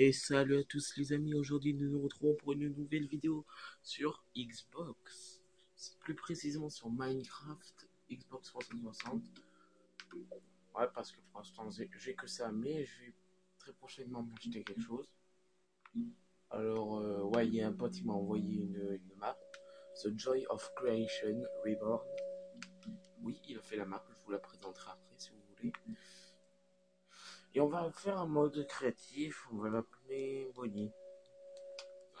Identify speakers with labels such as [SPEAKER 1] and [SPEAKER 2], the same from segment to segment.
[SPEAKER 1] Et salut à tous les amis, aujourd'hui nous nous retrouvons pour une nouvelle vidéo sur Xbox. Plus précisément sur Minecraft, Xbox 360. Ouais, parce que pour l'instant j'ai que ça, mais je vais très prochainement m'acheter quelque chose. Alors, ouais, il y a un pote qui m'a envoyé une map. The Joy of Creation Reborn. Oui, il a fait la map, je vous la présenterai après si vous voulez. Et on va faire un mode créatif, on va l'appeler Bonnie.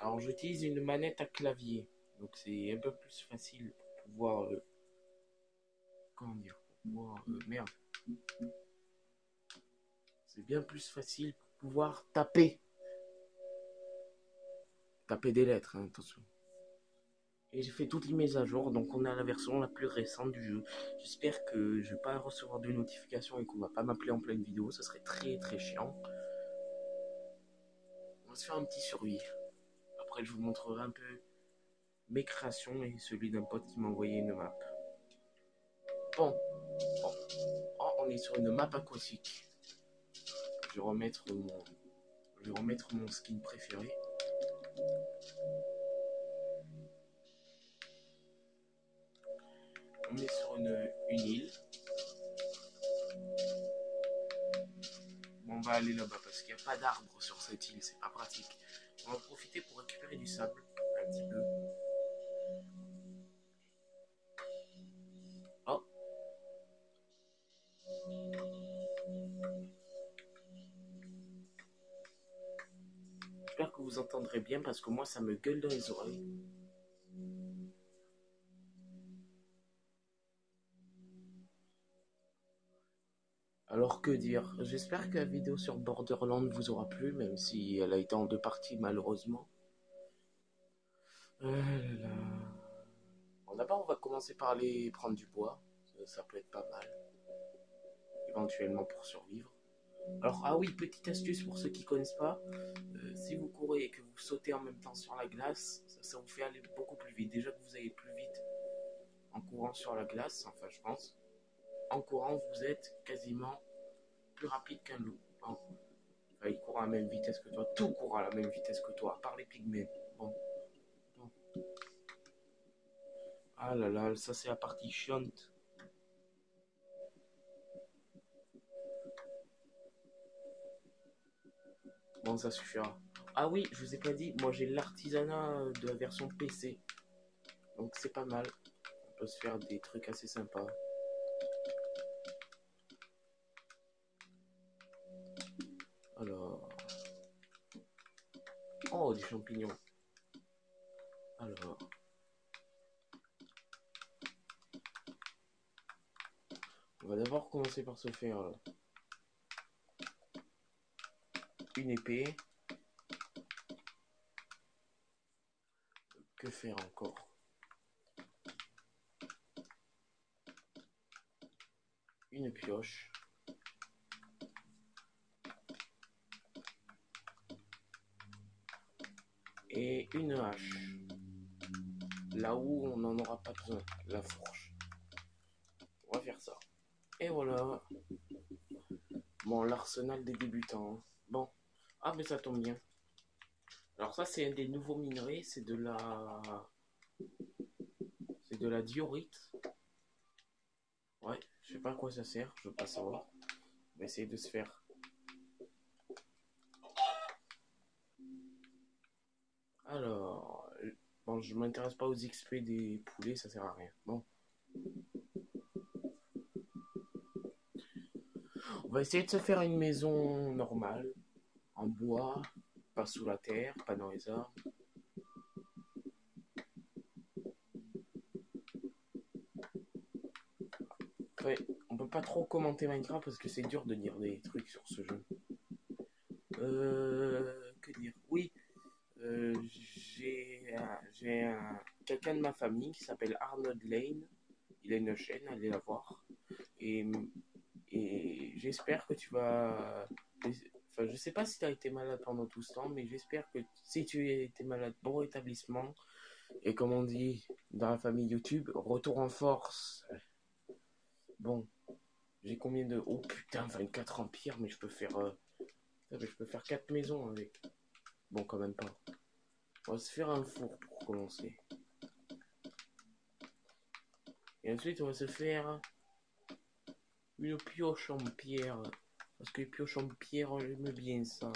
[SPEAKER 1] Alors j'utilise une manette à clavier, donc c'est un peu plus facile pour pouvoir, comment dire, pour pouvoir, merde, c'est bien plus facile pour pouvoir taper des lettres, hein, attention. Et j'ai fait toutes les mises à jour, donc on a la version la plus récente du jeu. J'espère que je vais pas recevoir de notifications et qu'on va pas m'appeler en pleine vidéo, ça serait très très chiant. On va se faire un petit survie. Après je vous montrerai un peu mes créations et celui d'un pote qui m'a envoyé une map. Bon, oh, on est sur une map aquatique. Je vais remettre mon skin préféré. On est sur une île. Bon, on va aller là-bas parce qu'il n'y a pas d'arbres sur cette île, c'est pas pratique. On va en profiter pour récupérer du sable, un petit peu. Oh, j'espère que vous entendrez bien parce que moi ça me gueule dans les oreilles. Alors que dire, j'espère que la vidéo sur Borderlands vous aura plu, même si elle a été en deux parties malheureusement. Là. Bon, d'abord on va commencer par aller prendre du bois, ça peut être pas mal, éventuellement pour survivre. Alors, ah oui, petite astuce pour ceux qui connaissent pas, si vous courez et que vous sautez en même temps sur la glace, ça vous fait aller beaucoup plus vite. Déjà que vous allez plus vite en courant sur la glace, enfin je pense. En courant, vous êtes quasiment plus rapide qu'un loup. Bon. Enfin, il court à la même vitesse que toi. Tout court à la même vitesse que toi, à part les pygmées. Bon. Bon. Ah là là, ça c'est la partie chiante. Bon, ça suffira. Ah oui, je vous ai pas dit, moi j'ai l'artisanat de la version PC. Donc c'est pas mal. On peut se faire des trucs assez sympas. Alors. Oh, des champignons. Alors. On va d'abord commencer par se faire une épée. Que faire encore? Une pioche. Et une hache. Là où on n'en aura pas besoin. La fourche. On va faire ça. Et voilà. Bon, l'arsenal des débutants. Bon. Ah, mais ça tombe bien. Alors ça, c'est un des nouveaux minerais. C'est de la... C'est de la diorite. Ouais, je sais pas à quoi ça sert. Je veux pas savoir. On va essayer de se faire... Alors... Bon, je m'intéresse pas aux XP des poulets. Ça sert à rien. Bon. On va essayer de se faire une maison normale, en bois, pas sous la terre, pas dans les arbres. Ouais, on peut pas trop commenter Minecraft parce que c'est dur de dire des trucs sur ce jeu. Que dire? Oui, j'ai quelqu'un de ma famille qui s'appelle Arnold Lane. Il a une chaîne, allez la voir. Et, et j'espère que tu vas... Enfin, je sais pas si tu as été malade pendant tout ce temps, mais j'espère que si tu as été malade, bon rétablissement. Et comme on dit dans la famille YouTube, retour en force. Bon, j'ai combien de... Oh putain, 24 empires, mais je peux faire Ah, mais je peux faire 4 maisons avec. Bon, quand même pas. On va se faire un four pour commencer. Et ensuite, on va se faire une pioche en pierre. Parce que les pioches en pierre, j'aime bien ça.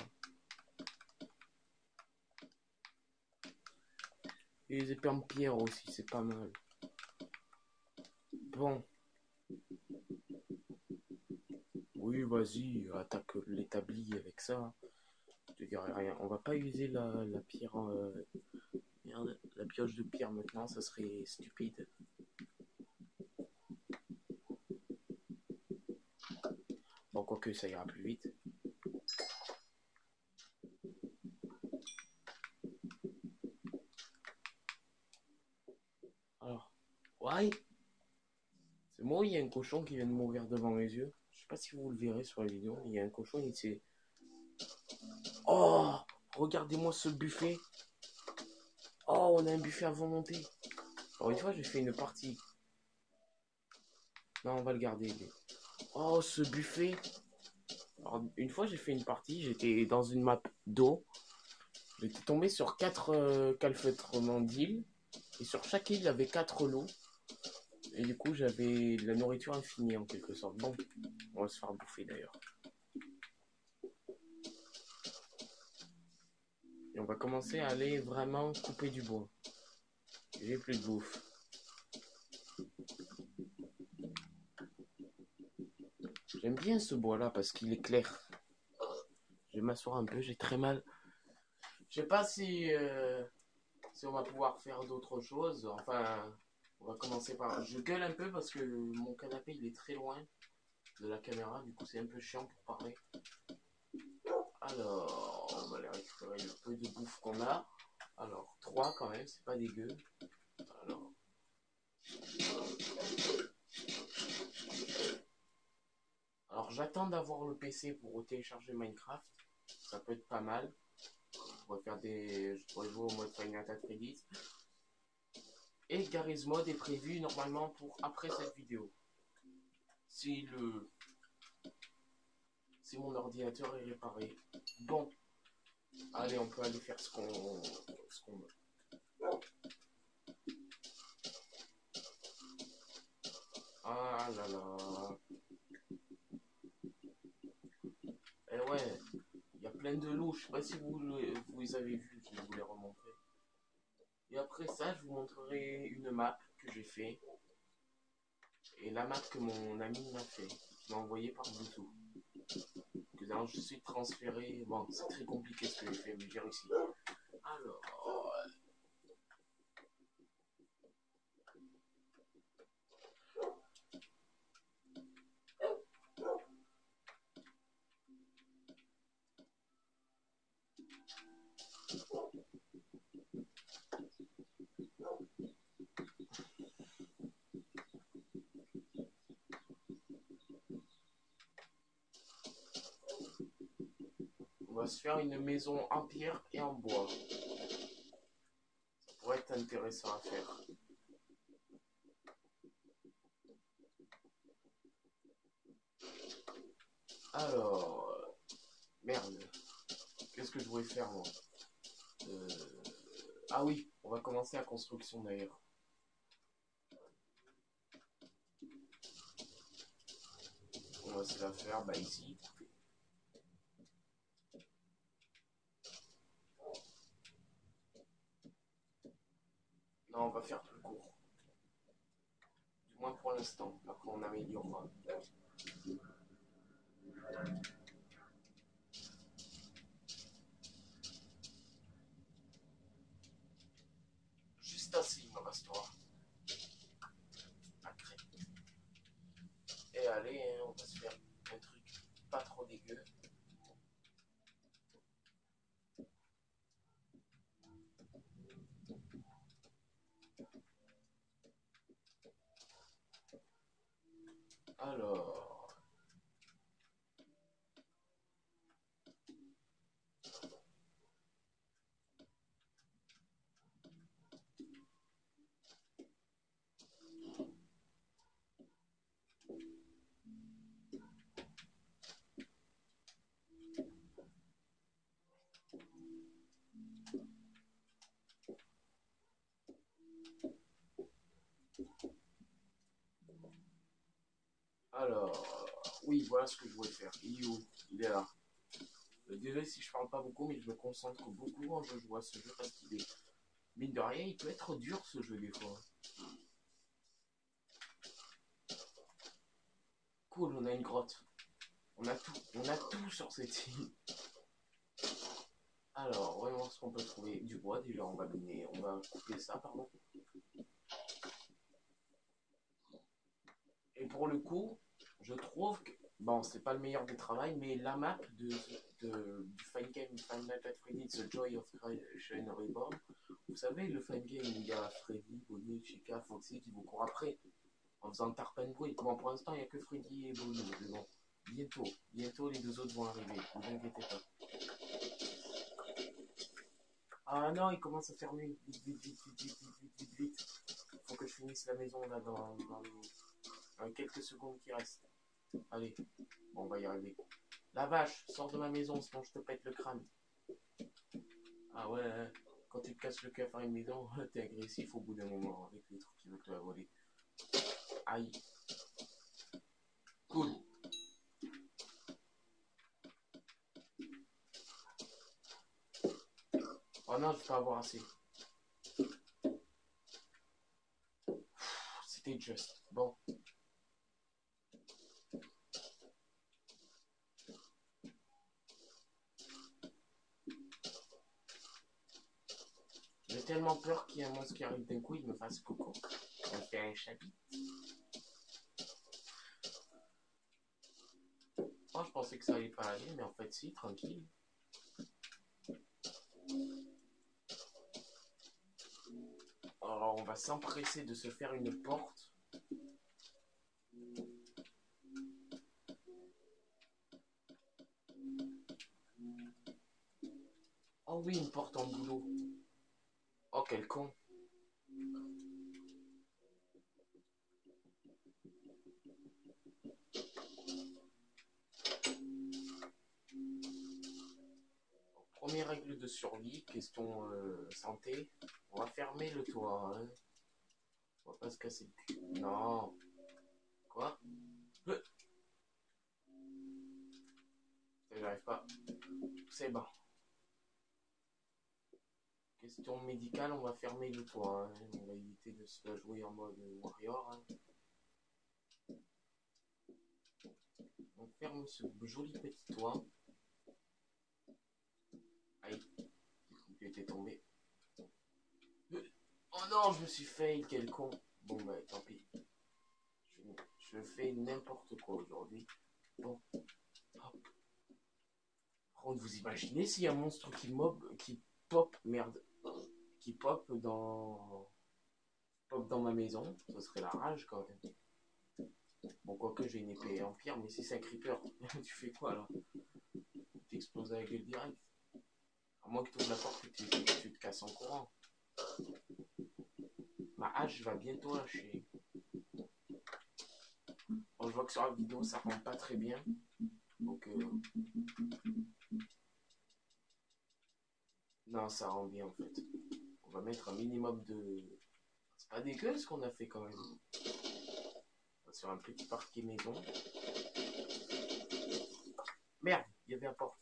[SPEAKER 1] Et les épées en pierre aussi, c'est pas mal. Bon. Oui, vas-y, attaque l'établi avec ça. Je te dirai rien. On va pas user la pierre. Merde, la pioche de pierre maintenant, ça serait stupide. Bon, quoique ça ira plus vite. Alors, ouais. C'est moi, il y a un cochon qui vient de mourir devant mes yeux. Je sais pas si vous le verrez sur la vidéo. Il y a un cochon, il s'est... Oh, regardez-moi ce buffet. Oh, on a un buffet à volonté. Alors une fois, j'ai fait une partie. Non, on va le garder. Oh, ce buffet. Alors, une fois, j'ai fait une partie. J'étais dans une map d'eau. J'étais tombé sur 4 calfeutrements d'îles. Et sur chaque île, il y avait 4 loups. Et du coup, j'avais de la nourriture infinie en quelque sorte. Bon, on va se faire bouffer d'ailleurs. Et on va commencer à aller vraiment couper du bois. J'ai plus de bouffe. J'aime bien ce bois là parce qu'il est clair. Je vais m'asseoir un peu, j'ai très mal. Je sais pas si on va pouvoir faire d'autres choses. Enfin, on va commencer par... Je gueule un peu parce que mon canapé il est très loin de la caméra. Du coup c'est un peu chiant pour parler. Alors, on va aller récupérer le peu de bouffe qu'on a. Alors, 3 quand même, c'est pas dégueu. Alors... Alors j'attends d'avoir le PC pour télécharger Minecraft. Ça peut être pas mal. Je pourrais jouer au mode Final Fantasy. Et Garry's Mod est prévu normalement pour après cette vidéo. Si mon ordinateur est réparé. Bon. Allez, on peut aller faire ce qu'on veut. Ah là là. Eh ouais, il y a plein de loups. Je sais pas si vous les avez vus, je vais vous les remontrer. Et après ça, je vous montrerai une map que j'ai fait. Et la map que mon ami m'a fait, qui m'a envoyé par Bluetooth. Que d'ailleurs je suis transféré. Bon, c'est très compliqué ce que j'ai fait, mais j'ai réussi. Alors, on va se faire une maison en pierre et en bois. Ça pourrait être intéressant à faire. Alors, merde. Qu'est-ce que je voulais faire moi Ah oui, on va commencer la construction d'ailleurs. On va se la faire ici. Non, on va faire plus court. Du moins pour l'instant. Après on améliorera. Juste assez, il me restera. Et allez, hein, on va se faire un truc pas trop dégueu. Alors... Voilà ce que je voulais faire. Il est où? Il est là. Désolé si je parle pas beaucoup, mais je me concentre beaucoup quand je joue à ce jeu parce qu'il est... Mine de rien, il peut être dur ce jeu des fois. Cool, on a une grotte. On a tout sur cette île. Alors, voyons ce qu'on peut trouver. Du bois déjà, on va couper ça, pardon. Et pour le coup, je trouve que, bon, c'est pas le meilleur des travails, mais la map du Fine Game Final Fantasy Freddy, The Joy of Creation Reborn, vous savez, le Fine Game où il y a Freddy, Bonnie, Chica, Foxy qui vous courent après en faisant tarpin bruit. Bon, pour l'instant, il n'y a que Freddy et Bonnie, mais bon, bientôt les deux autres vont arriver, ne vous inquiétez pas. Ah non, il commence à faire nuit. Vite. Faut que je finisse la maison là dans quelques secondes qui restent. Allez, bon, on va y arriver. La vache, sors de ma maison, sinon je te pète le crâne. Ah ouais, hein. Quand tu te casses le cœur à une maison, t'es agressif au bout d'un moment avec les trucs qui veulent te la voler. Aïe. Cool. Oh non, je vais pas avoir assez. C'était juste. Bon. J'ai tellement peur qu'il y ait un monstre qui arrive d'un coup, il me fasse coco. On fait un chapitre. Oh, je pensais que ça allait pas aller, mais en fait, si, tranquille. Alors, on va s'empresser de se faire une porte. Oh oui, une porte en boulot. Oh, quel con. Première règle de survie, question santé. On va fermer le toit. Hein. On va pas se casser le cul. Non. Quoi? J'arrive pas. C'est bon. Question médicale, on va fermer le toit. Hein. On va éviter de se la jouer en mode warrior. Hein. On ferme ce joli petit toit. Aïe. Tu étais tombé. Oh non, je me suis fail, quel con. Bon bah tant pis. Je fais n'importe quoi aujourd'hui. Bon. Hop. Par contre, vous imaginez s'il y a un monstre qui pop, merde, qui pop dans ma maison, ce serait la rage quand même. Bon, quoique j'ai une épée en pierre, mais si c'est un creeper, tu fais quoi là? Tu exploses avec le direct. À moins que tu ouvres la porte et que tu te casses en courant. Ma hache va bientôt lâcher. Bon, je vois que sur la vidéo ça rend pas très bien. Donc, non, ça rend bien en fait. On va mettre un minimum de. C'est pas dégueu ce qu'on a fait quand même. On va sur un petit parquet maison. Merde, il y avait un porte.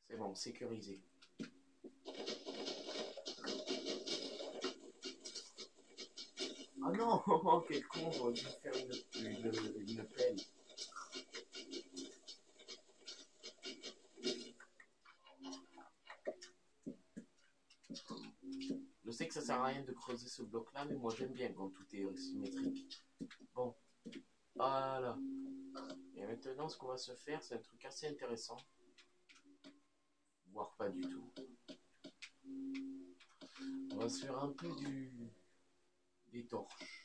[SPEAKER 1] C'est bon, sécurisé. Ah non, oh, quel con, j'aurais dû faire une pelle. Je sais que ça sert à rien de creuser ce bloc là, mais moi j'aime bien quand tout est symétrique. Bon, voilà. Et maintenant ce qu'on va se faire, c'est un truc assez intéressant. Voire pas du tout. On va se faire un peu des torches.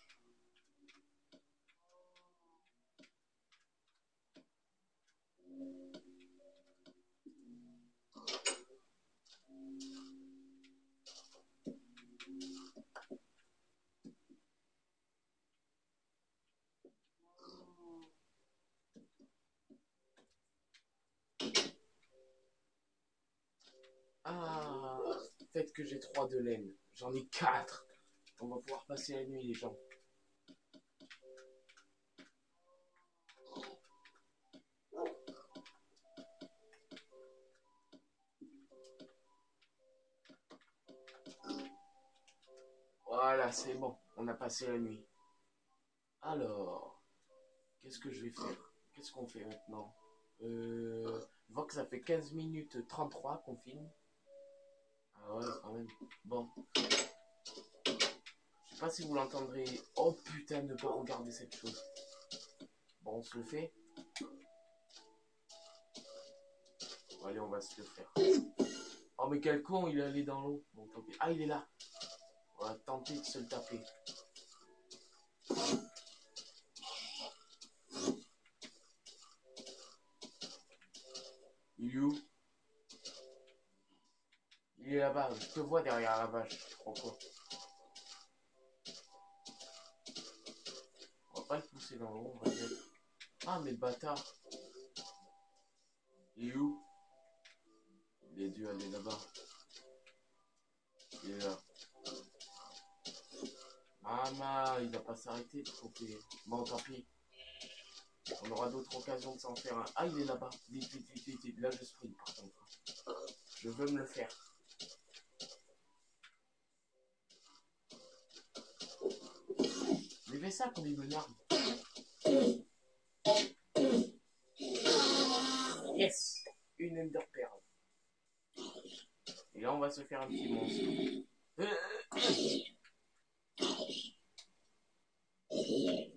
[SPEAKER 1] Ah, peut-être que j'ai 3 de laine. J'en ai 4. On va pouvoir passer la nuit, les gens. Voilà, c'est bon. On a passé la nuit. Alors, qu'est-ce que je vais faire? Qu'est-ce qu'on fait maintenant? Je vois que ça fait 15 minutes 33 qu'on filme. Ah ouais, quand même. Bon. Je sais pas si vous l'entendrez. Oh putain, ne pas regarder cette chose. Bon, on se le fait. Bon, allez, on va se le faire. Oh, mais quel con, il est allé dans l'eau. Bon, tant pis. Ah, il est là. On va tenter de se le taper. Il est où? Il est là-bas. Je te vois derrière la vache. Je crois quoi. On va pas le pousser dans l'eau, on va dire. Ah, mais le bâtard. Il est où? Il a dû aller là-bas. Il est là. Maman, il va pas s'arrêter de tromper. Bon, tant pis. On aura d'autres occasions de s'en faire un. Ah, il est là-bas. Vite, vite, vite, vite, vite. Là, je sprint par contre. Je veux me le faire. Mais fais ça comme il me nargue. Yes! Une Ender Pearl. Et là, on va se faire un petit monstre.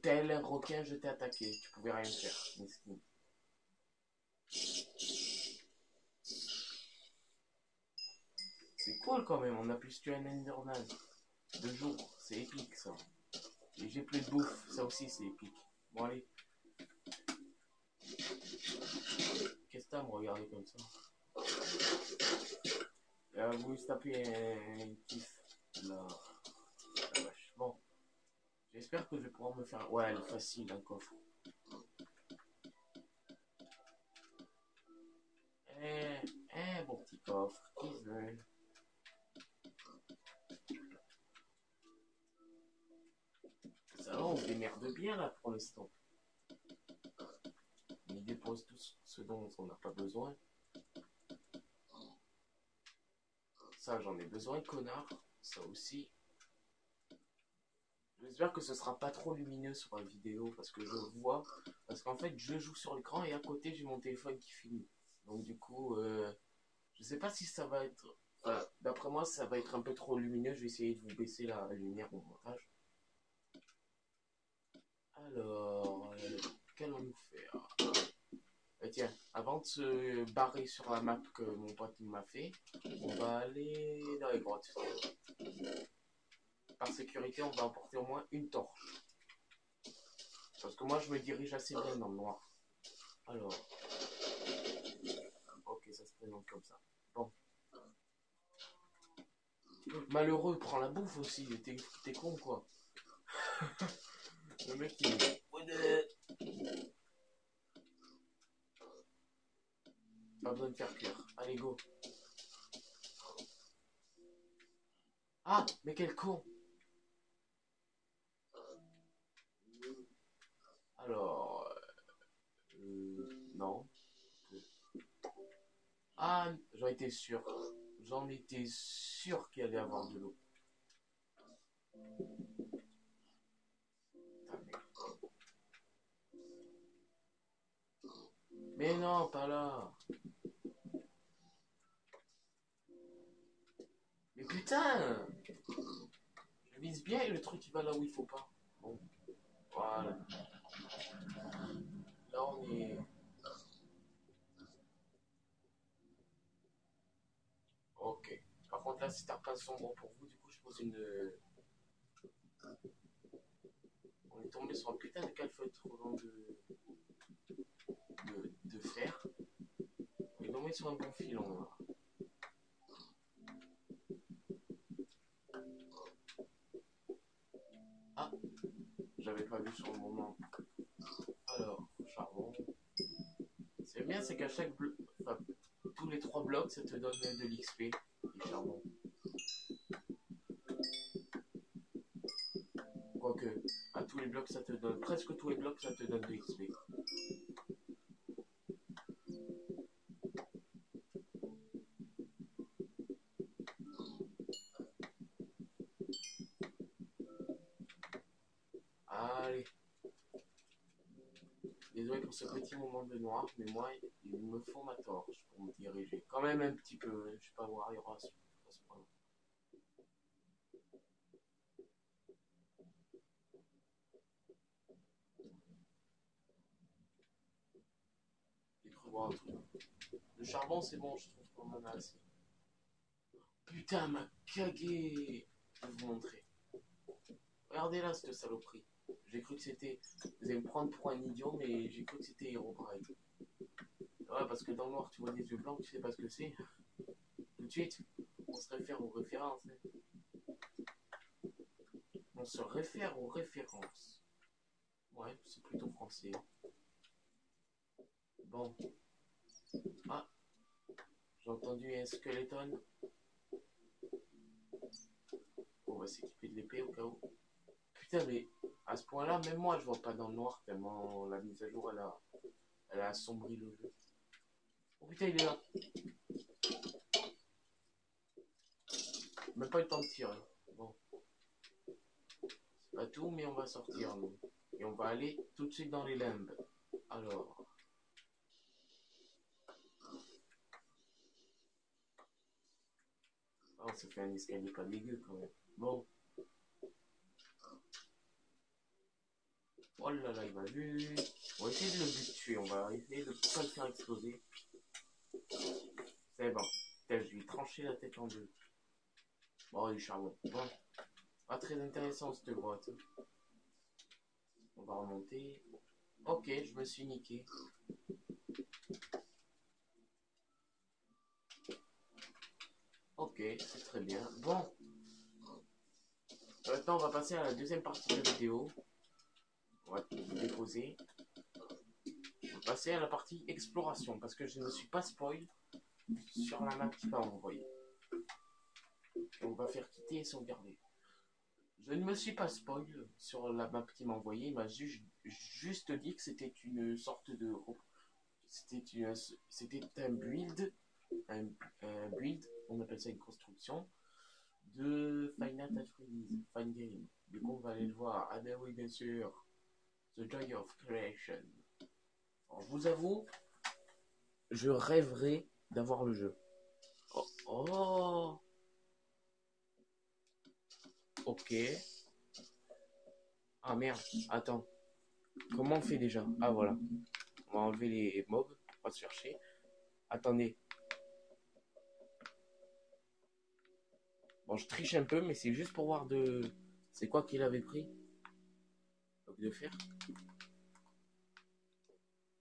[SPEAKER 1] Tel un requin, je t'ai attaqué. Tu pouvais rien faire. Miskin. C'est cool quand même. On a plus tué un Enderman. 2 jours. C'est épique ça. Et j'ai plus de bouffe. Ça aussi, c'est épique. Bon, allez. Qu'est-ce que t'as à me regarder comme ça? Vous se tapez un kiff. La vache. Bon. J'espère que je vais pouvoir me faire. Ouais, elle est facile, un coffre. Bon petit coffre. Qui veut? Ça va, on se démerde bien là pour l'instant. On dépose tout ce dont on n'a pas besoin. Ça, j'en ai besoin, connard. Ça aussi. J'espère que ce sera pas trop lumineux sur la vidéo parce que je vois. Parce qu'en fait, je joue sur l'écran et à côté, j'ai mon téléphone qui filme. Donc, du coup, je sais pas si ça va être. Enfin, d'après moi, ça va être un peu trop lumineux. Je vais essayer de vous baisser la lumière au montage. Alors, qu'allons-nous faire? Tiens, avant de se barrer sur la map que mon pote m'a fait, on va aller dans les grottes. Par sécurité, on va emporter au moins une torche. Parce que moi, je me dirige assez bien dans le noir. Alors. Ok, ça se présente comme ça. Bon. Malheureux, prends la bouffe aussi. T'es con, quoi. Le mec, il... Pas besoin de faire cuire. Allez, go. Ah, mais quel con. Alors... non. Ah, j'en étais sûr. J'en étais sûr qu'il allait avoir de l'eau. Mais non, pas là. Mais putain! Je vise bien et le truc il va là où il faut pas. Bon, voilà. Là on est... Ok. Par contre là c'est un pas sombre pour vous, du coup je pose une... On est tombé sur un putain de calfeutre roulant de fer. On est tombé sur un bon filon là. Ah! J'avais pas vu sur le moment. Alors, charbon. C'est bien, c'est qu'à chaque bloc... Enfin, tous les 3 blocs ça te donne de l'XP. Et charbon. Quoique, à tous les blocs ça te donne... Presque tous les blocs ça te donne de l'XP. désolé pour ce petit moment de noir, mais moi, il me faut ma torche pour me diriger. Quand même un petit peu, je sais pas voir, il y aura le charbon, c'est bon, je trouve qu'on en a assez. Putain, m'a cagué. Je vais vous montrer. Regardez là, cette saloperie. J'ai cru que c'était... Vous allez me prendre pour un idiot, mais j'ai cru que c'était Herobrine. Ouais, parce que dans le noir, tu vois des yeux blancs, tu sais pas ce que c'est. Tout de suite, on se réfère aux références. On se réfère aux références. Ouais, c'est plutôt français. Bon. Ah, j'ai entendu un skeleton. On va s'équiper de l'épée au cas où. Putain, mais à ce point-là, même moi, je vois pas dans le noir tellement la mise à jour, elle a assombri le jeu. Oh putain, il est là. Même pas eu le temps de tirer. Bon. C'est pas tout, mais on va sortir, nous. Et on va aller tout de suite dans les limbes. Alors. Oh, ça fait un escalier pas dégueu quand même. Bon. Oh là là, il m'a vu. On va essayer de le tuer. On va essayer de ne pas le faire exploser. C'est bon. Putain, je lui ai tranché la tête en deux. Bon, du charbon. Bon. Pas très intéressant cette boîte. On va remonter. Ok, je me suis niqué. Ok, c'est très bien. Bon. Maintenant, on va passer à la deuxième partie de la vidéo. On va déposer. On va passer à la partie exploration. Parce que je ne me suis pas spoil sur la map qui va envoyer. Et on va faire quitter et sauvegarder. Je ne me suis pas spoil sur la map qui m'a envoyé. Il m'a juste dit que c'était une sorte de... C'était un build. Un build, on appelle ça une construction, de Five Nights at Freddy's, Fine Game. Du coup, on va aller le voir. Ah ben oui, bien sûr. The Joy of Creation. Alors, je vous avoue, je rêverais d'avoir le jeu. Oh, oh. Ok. Ah merde, attends. Comment on fait déjà? Ah voilà. On va enlever les mobs pour pas se chercher. Attendez. Bon, je triche un peu, mais c'est juste pour voir de... C'est quoi qu'il avait pris? Bloc de fer?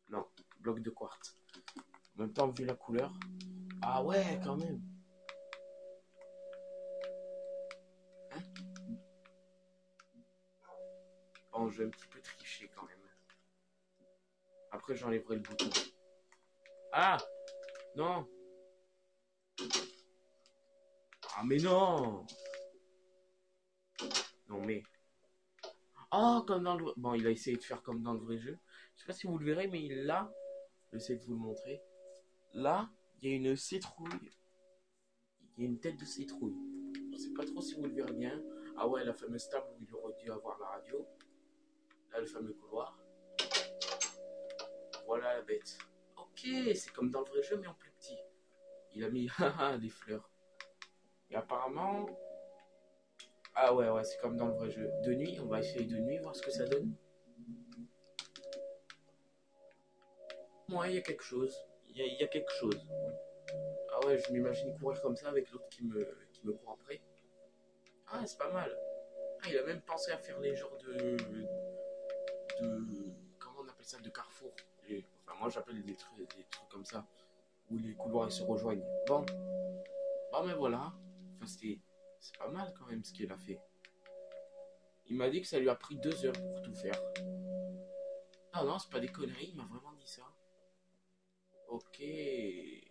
[SPEAKER 1] Non, bloc de quartz. En même temps, vu la couleur... Ah ouais, quand même. Hein? Bon, je vais un petit peu tricher quand même. Après, j'enlèverai le bouton. Ah! Non! Ah, mais non! Non, mais... Oh, comme dans le... Bon, il a essayé de faire comme dans le vrai jeu. Je sais pas si vous le verrez, mais là... Je vais essayer de vous le montrer. Là, il y a une citrouille. Il y a une tête de citrouille. Je sais pas trop si vous le verrez bien. Ah ouais, la fameuse table où il aurait dû avoir la radio. Là, le fameux couloir. Voilà la bête. Ok, c'est comme dans le vrai jeu, mais en plus petit. Il a mis des fleurs. Et apparemment... Ah ouais, ouais, c'est comme dans le vrai jeu. De nuit, on va essayer de nuit, voir ce que ça donne. Ouais, il y a quelque chose. Il y a quelque chose. Ah ouais, je m'imagine courir comme ça avec l'autre qui me court après. Ah, c'est pas mal. Ah, il a même pensé à faire les genres de comment on appelle ça, de carrefour. Enfin, moi j'appelle des trucs comme ça, où les couloirs ils se rejoignent. Bon, bon mais voilà. Enfin, c'est pas mal quand même ce qu'il a fait. Il m'a dit que ça lui a pris 2 heures pour tout faire. Ah non, c'est pas des conneries, il m'a vraiment dit ça. Ok. Et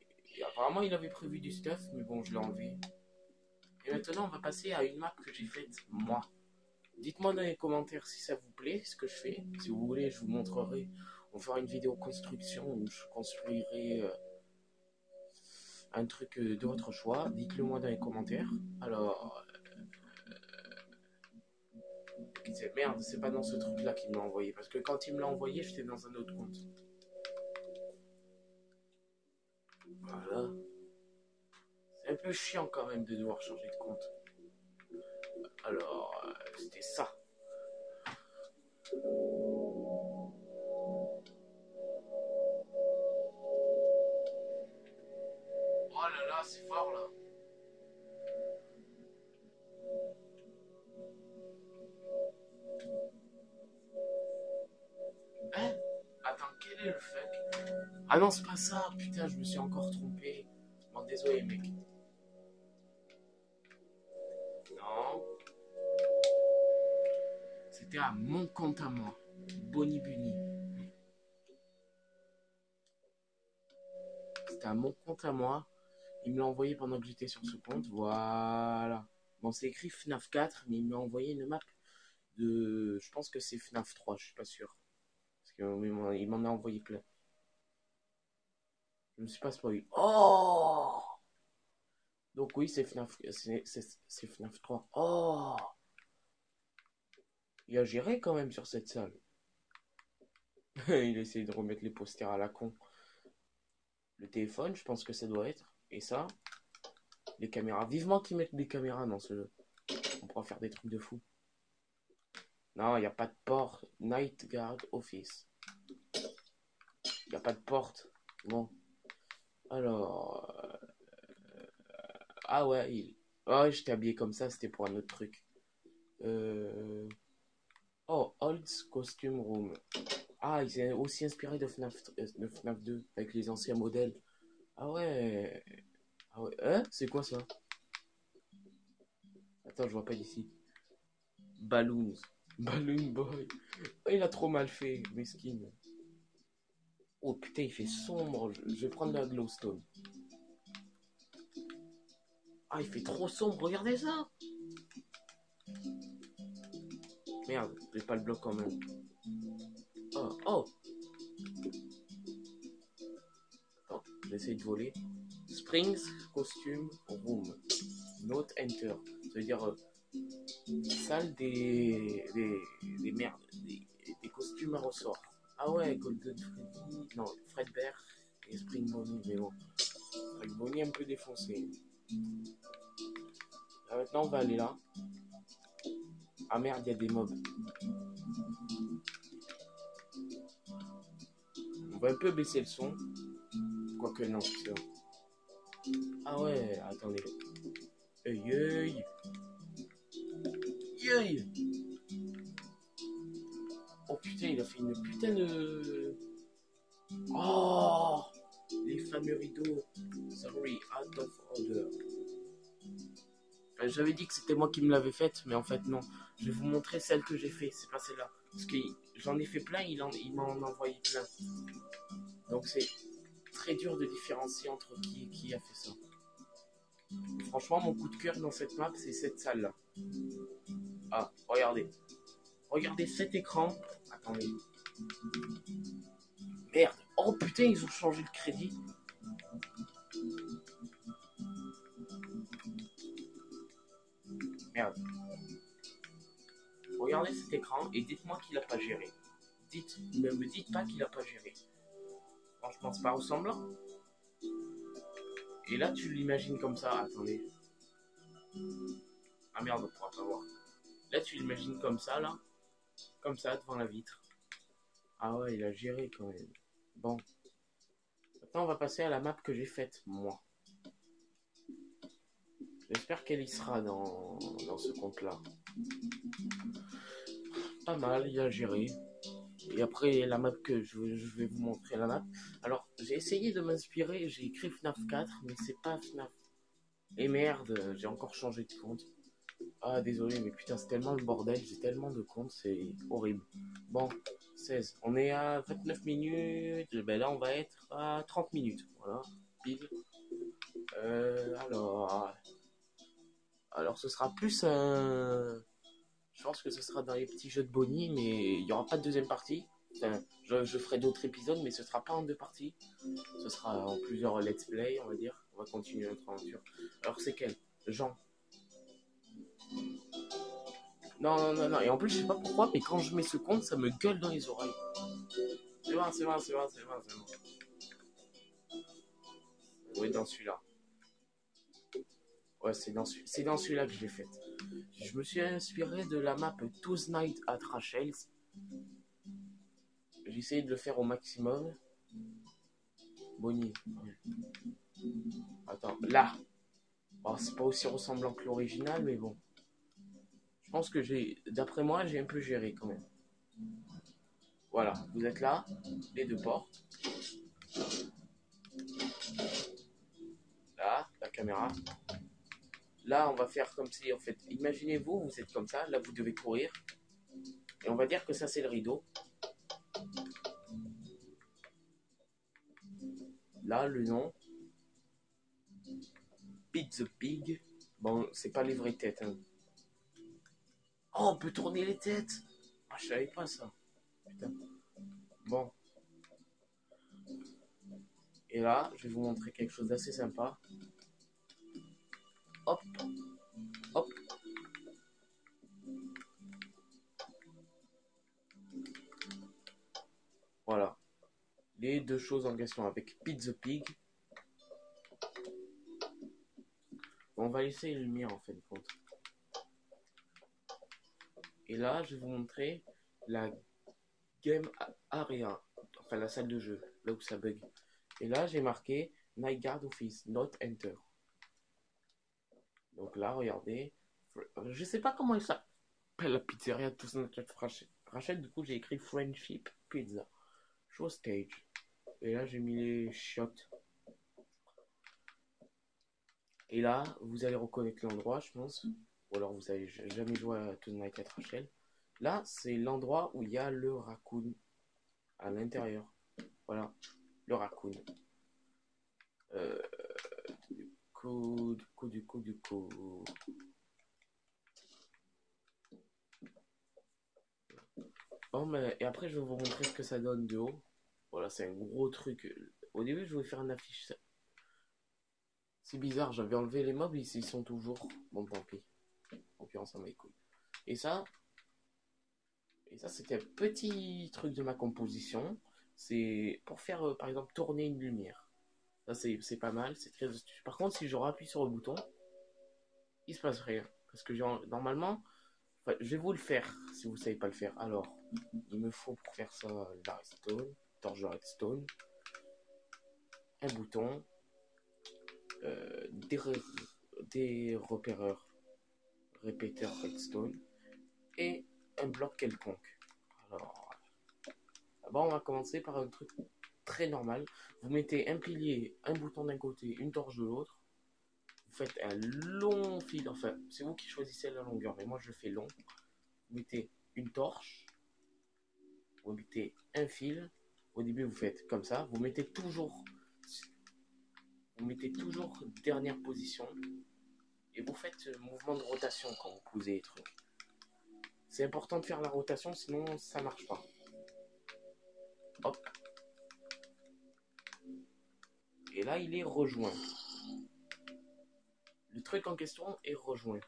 [SPEAKER 1] apparemment, il avait prévu du stuff, mais bon, je l'ai enlevé. Et maintenant, on va passer à une map que j'ai faite, moi. Dites-moi dans les commentaires si ça vous plaît, ce que je fais. Si vous voulez, je vous montrerai. On fera une vidéo construction où je construirai un truc de votre choix. Dites-le moi dans les commentaires. Alors, disait, merde, c'est pas dans ce truc-là qu'il m'a envoyé. Parce que quand il me l'a envoyé, j'étais dans un autre compte. Voilà. C'est un peu chiant quand même de devoir changer de compte. Alors, c'était ça. Oh là là, c'est fort là. Hein? Attends, quel est le fuck? Ah non, c'est pas ça. Putain, je me suis encore trompé. Bon, désolé, mec. Non. C'était à mon compte à moi. Bonnie Bunny. C'était à mon compte à moi. Il me l'a envoyé pendant que j'étais sur ce compte. Voilà. Bon, c'est écrit FNAF 4, mais il m'a envoyé une map de. Je pense que c'est FNAF 3, je suis pas sûr. Parce qu'il m'en a envoyé plein. Je me suis pas spoilé. Oh! Donc oui, c'est FNAF, c'est FNAF 3. Oh! Il a géré quand même sur cette salle. Il essaye de remettre les posters à la con. Le téléphone, je pense que ça doit être. Et ça, les caméras. Vivement qu'ils mettent des caméras dans ce jeu. On pourra faire des trucs de fou. Non, il n'y a pas de porte. Night Guard Office. Il n'y a pas de porte. Bon. Alors. Ah ouais, oh, j'étais habillé comme ça, c'était pour un autre truc. Oh, Old's Costume Room. Ah, il s'est aussi inspiré de FNAF 2 avec les anciens modèles. Ah ouais. Ah ouais. Hein? C'est quoi ça? Attends, je vois pas d'ici. Balloons. Balloon Boy. Oh, il a trop mal fait, mesquine. Oh putain, il fait sombre. Je vais prendre la glowstone. Ah, il fait trop sombre, regardez ça. Merde, j'ai pas le bloc quand même. Oh, oh. Attends, j'essaie de voler. Springs, costume, room. Note enter. Ça veut dire salle des merdes, des costumes à ressort. Ah ouais, Golden Freddy, non, Fredbear et Spring Bonnie, mais bon. Spring Bonnie un peu défoncé. Là, maintenant, on va aller là. Ah merde, il y a des mobs. On va un peu baisser le son. Quoique non, c'est bon. Ah ouais, attendez. Aïe aïe. Aïe. Oh putain, il a fait une putain de... Oh, les fameux rideaux. Sorry, out of order. J'avais dit que c'était moi qui me l'avais faite, mais en fait non. Je vais vous montrer celle que j'ai fait, c'est pas celle-là. Parce que j'en ai fait plein, il m'en a envoyé plein. Donc c'est très dur de différencier entre qui a fait ça. Et franchement, mon coup de cœur dans cette map, c'est cette salle-là. Ah, regardez. Regardez cet écran. Attendez. Merde. Oh putain, ils ont changé le crédit. Merde. Regardez cet écran et dites-moi qu'il n'a pas géré. Ne me dites pas qu'il n'a pas géré. Franchement, c'est pas ressemblant. Et là, tu l'imagines comme ça. Attendez. Ah merde, on pourra pas voir. Là, tu l'imagines comme ça, là. Comme ça, devant la vitre. Ah ouais, il a géré quand même. Bon. Maintenant, on va passer à la map que j'ai faite, moi. J'espère qu'elle y sera dans ce compte-là. Pas mal, il a géré. Et après, la map que je vais vous montrer la map. Alors, j'ai essayé de m'inspirer. J'ai écrit FNAF 4, mais c'est pas FNAF. Et merde, j'ai encore changé de compte. Ah, désolé, mais putain, c'est tellement le bordel. J'ai tellement de comptes, c'est horrible. Bon, 16. On est à 29 minutes. Ben là, on va être à 30 minutes. Voilà, pile. Alors, ce sera plus un... Je pense que ce sera dans les petits jeux de Bonnie, mais il n'y aura pas de deuxième partie. Enfin, je ferai d'autres épisodes, mais ce sera pas en deux parties. Ce sera en plusieurs let's play, on va dire. On va continuer notre aventure. Alors, c'est quel? Jean. Non, non, non, non. Et en plus, je sais pas pourquoi, mais quand je mets ce compte, ça me gueule dans les oreilles. C'est bon, c'est bon, c'est bon, c'est bon, c'est bon. Oui, dans celui-là. Ouais, c'est dans celui-là que je l'ai fait. Je me suis inspiré de la map Tuesday at Rachel's. J'ai essayé de le faire au maximum. Bonnie. Attends, là. Bon, c'est pas aussi ressemblant que l'original, mais bon. Je pense que d'après moi, j'ai un peu géré quand même. Voilà, vous êtes là, les deux portes. Là, la caméra. Là, on va faire comme si, en fait, imaginez-vous, vous êtes comme ça, là, vous devez courir. Et on va dire que ça, c'est le rideau. Là, le nom. Pete the Pig. Bon, c'est pas les vraies têtes. Hein. Oh, on peut tourner les têtes. Ah, je savais pas ça. Putain. Bon. Et là, je vais vous montrer quelque chose d'assez sympa. Hop. Hop. Voilà. Les deux choses en question avec Pete the Pig. On va laisser les lumières en fin de compte. Et là, je vais vous montrer la game area. Enfin, la salle de jeu. Là où ça bug. Et là, j'ai marqué Night Guard Office, not enter. Donc là, regardez. Je sais pas comment il s'appelle la pizzeria de tout ça. Rachel, du coup, j'ai écrit Friendship Pizza. Show stage. Et là, j'ai mis les chiottes. Et là, vous allez reconnaître l'endroit, je pense. Ou alors, vous avez jamais joué à Tonight at Rachel. Là, c'est l'endroit où il y a le raccoon à l'intérieur. Voilà, le raccoon. Du coup. Oh, mais, et après, je vais vous montrer ce que ça donne de haut. Voilà, c'est un gros truc. Au début, je voulais faire une affiche. C'est bizarre, j'avais enlevé les mobs, ils sont toujours. Bon, tant pis. En pire, ça mes couilles. Et ça, c'était un petit truc de ma composition. C'est pour faire, par exemple, tourner une lumière. Ça, c'est pas mal, c'est très astucieux. Par contre, si je rappuie sur le bouton, il se passe rien. Parce que normalement, enfin, je vais vous le faire si vous savez pas le faire. Alors, il me faut pour faire ça la redstone, torche de redstone, un bouton, des repéreurs, répéteurs redstone et un bloc quelconque. Alors, d'abord, on va commencer par un truc très normal. Vous mettez un pilier, un bouton d'un côté, une torche de l'autre. Vous faites un long fil, enfin, c'est vous qui choisissez la longueur, mais moi je fais long. Vous mettez une torche, vous mettez un fil. Au début, vous faites comme ça. Vous mettez toujours dernière position et vous faites mouvement de rotation quand vous posez les trucs. C'est important de faire la rotation, sinon ça marche pas. Hop. Et là, il est rejoint. Le truc en question est rejoint.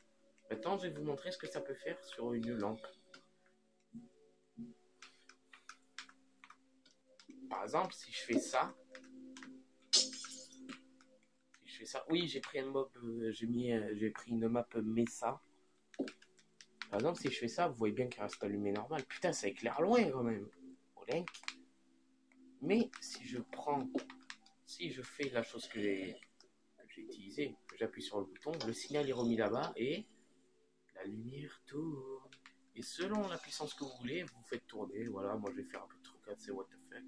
[SPEAKER 1] Maintenant, je vais vous montrer ce que ça peut faire sur une lampe. Par exemple, si je fais ça, oui, j'ai pris un mob, j'ai pris une map Mesa. Par exemple, si je fais ça, vous voyez bien qu'il reste allumé normal. Putain, ça éclaire loin quand même. Olink. Mais si je fais la chose que j'ai utilisée, que j'appuie sur le bouton, le signal est remis là-bas et la lumière tourne. Et selon la puissance que vous voulez, vous faites tourner. Voilà, moi je vais faire un peu de trucade, c'est what the fuck.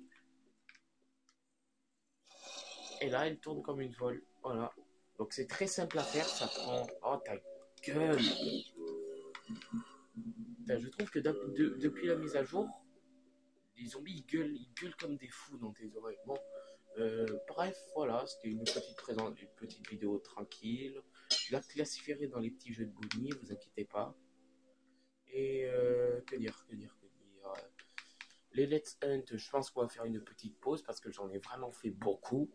[SPEAKER 1] Et là, elle tourne comme une folle. Voilà. Donc c'est très simple à faire, ça prend... Oh ta gueule. Putain, je trouve que depuis la mise à jour, les zombies ils gueulent comme des fous dans tes oreilles. Bon, bref, voilà, c'était une petite vidéo tranquille. Je la classifierai dans les petits jeux de Bonnie, vous inquiétez pas. Et que dire. Les Let's Hunt, je pense qu'on va faire une petite pause parce que j'en ai vraiment fait beaucoup.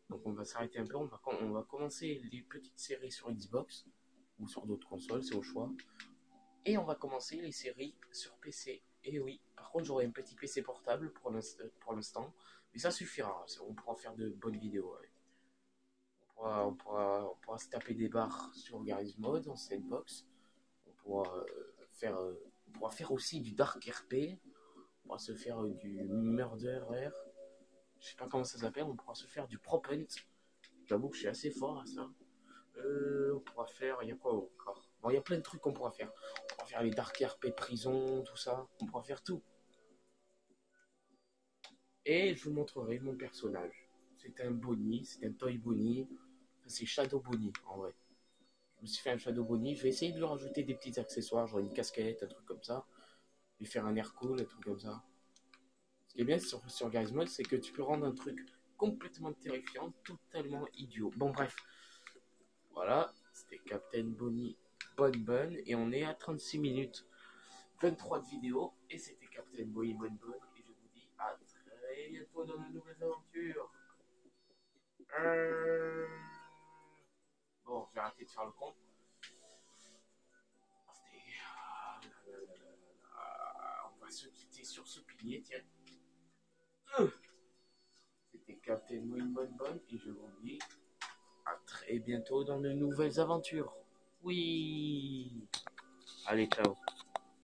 [SPEAKER 1] Donc on va s'arrêter un peu, on va commencer les petites séries sur Xbox ou sur d'autres consoles, c'est au choix. Et on va commencer les séries sur PC. Et oui, par contre j'aurai un petit PC portable pour l'instant. Mais ça suffira, on pourra faire de bonnes vidéos avec. On pourra se taper des barres sur Garry's Mod en sandbox. On pourra, on pourra faire aussi du Dark RP. On pourra se faire du Murder R. Je sais pas comment ça s'appelle. On pourra se faire du Propent. J'avoue que je suis assez fort à ça. On pourra faire. Il y a quoi encore? Bon, il y a plein de trucs qu'on pourra faire. On pourra faire les Dark RP prison, tout ça. On pourra faire tout. Et je vous montrerai mon personnage. C'est un Bonnie, c'est un Toy Bonnie. Enfin, c'est Shadow Bonnie en vrai. Je me suis fait un Shadow Bonnie. Je vais essayer de lui rajouter des petits accessoires, genre une casquette, un truc comme ça. Lui faire un air cool, un truc comme ça. Ce qui est bien sur Garry's Mod, c'est que tu peux rendre un truc complètement terrifiant, totalement idiot. Bon, bref. Voilà, c'était Captain Bonnie Bonne Bonne. Et on est à 36 minutes 23 de vidéo. Et c'était Captain Bonnie Bonne Bonne. Et je vous dis à très bientôt dans de nouvelles aventures. Bon, je vais arrêter de faire le con. On va se quitter sur ce pilier, tiens. C'était Captain Bonnie Bonne Bonne. Et je vous dis à très bientôt dans de nouvelles aventures. Oui. Allez, ciao.